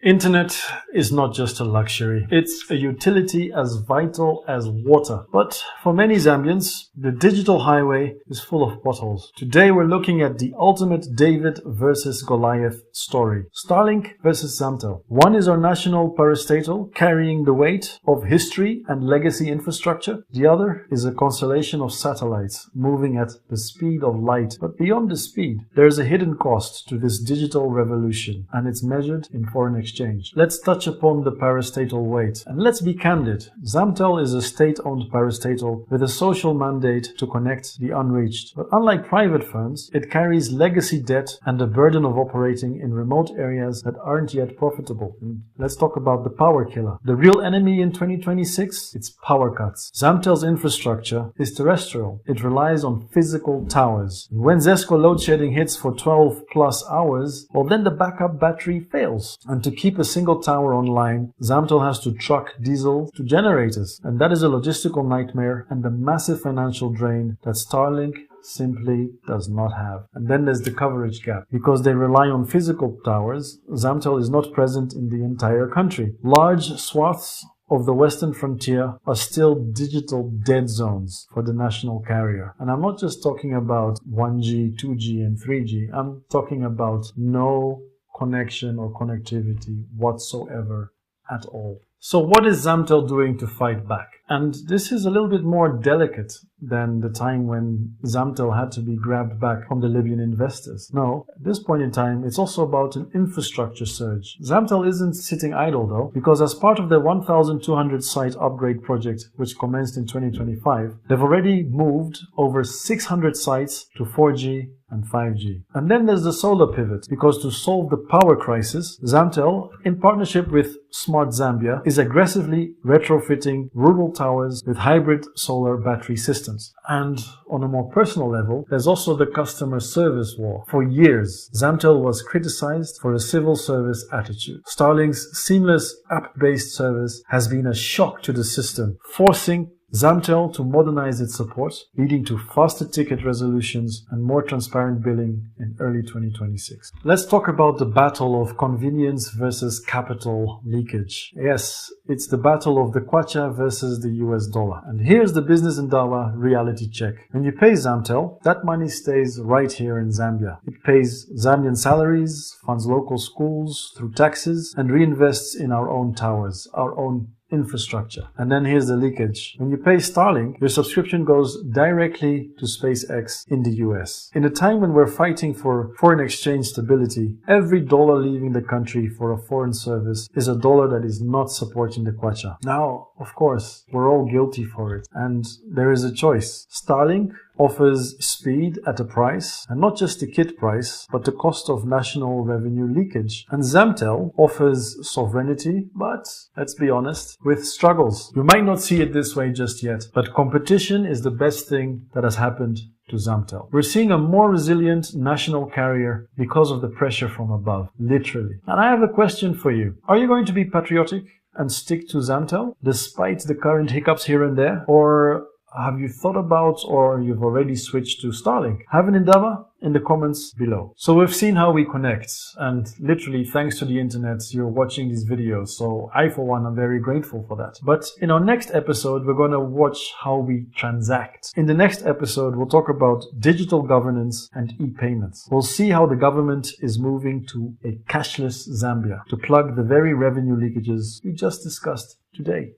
Internet is not just a luxury, it's a utility as vital as water. But for many Zambians, the digital highway is full of potholes. Today we're looking at the ultimate David versus Goliath story. Starlink versus Zamtel. One is our national parastatal, carrying the weight of history and legacy infrastructure. The other is a constellation of satellites, moving at the speed of light. But beyond the speed, there is a hidden cost to this digital revolution, and it's measured in foreign exchange. Let's touch upon the parastatal weight. And let's be candid. Zamtel is a state-owned parastatal with a social mandate to connect the unreached. But unlike private firms, it carries legacy debt and the burden of operating in remote areas that aren't yet profitable. And let's talk about the power killer. The real enemy in 2026? It's power cuts. Zamtel's infrastructure is terrestrial. It relies on physical towers. And when Zesco load shedding hits for 12 plus hours, well, then the backup battery fails. And to keep a single tower online, Zamtel has to truck diesel to generators. And that is a logistical nightmare and a massive financial drain that Starlink simply does not have. And then there's the coverage gap. Because they rely on physical towers, Zamtel is not present in the entire country. Large swaths of the western frontier are still digital dead zones for the national carrier. And I'm not just talking about 1G, 2G and 3G. I'm talking about no connection or connectivity whatsoever at all. So what is Zamtel doing to fight back? And this is a little bit more delicate than the time when Zamtel had to be grabbed back from the Libyan investors. No, at this point in time, it's also about an infrastructure surge. Zamtel isn't sitting idle though, because as part of their 1,200 site upgrade project, which commenced in 2025, they've already moved over 600 sites to 4G and 5G. And then there's the solar pivot, because to solve the power crisis, Zamtel, in partnership with Smart Zambia, is aggressively retrofitting rural towers with hybrid solar battery systems. And on a more personal level, there's also the customer service war. For years, Zamtel was criticized for a civil service attitude. Starlink's seamless app-based service has been a shock to the system, forcing Zamtel to modernize its support, leading to faster ticket resolutions and more transparent billing in early 2026. Let's talk about the battle of convenience versus capital leakage. Yes, it's the battle of the Kwacha versus the US dollar. And here's the business Indaba reality check. When you pay Zamtel, that money stays right here in Zambia. It pays Zambian salaries, funds local schools through taxes, and reinvests in our own towers, our own infrastructure. And then here's the leakage. When you pay Starlink, your subscription goes directly to SpaceX in the US. In a time when we're fighting for foreign exchange stability, every dollar leaving the country for a foreign service is a dollar that is not supporting the Kwacha. Now, of course, we're all guilty for it. And there is a choice. Starlink offers speed at a price, and not just the kit price, but the cost of national revenue leakage. And Zamtel offers sovereignty, but let's be honest, with struggles. You might not see it this way just yet, but competition is the best thing that has happened to Zamtel. We're seeing a more resilient national carrier because of the pressure from above, literally. And I have a question for you. Are you going to be patriotic and stick to Zamtel despite the current hiccups here and there? Or have you thought about, or you've already switched to Starlink? Have an Indaba in the comments below. So we've seen how we connect, and literally thanks to the internet, you're watching these videos. So I, for one, am very grateful for that. But in our next episode, we're going to watch how we transact. In the next episode, we'll talk about digital governance and e-payments. We'll see how the government is moving to a cashless Zambia to plug the very revenue leakages we just discussed today.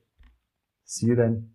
See you then.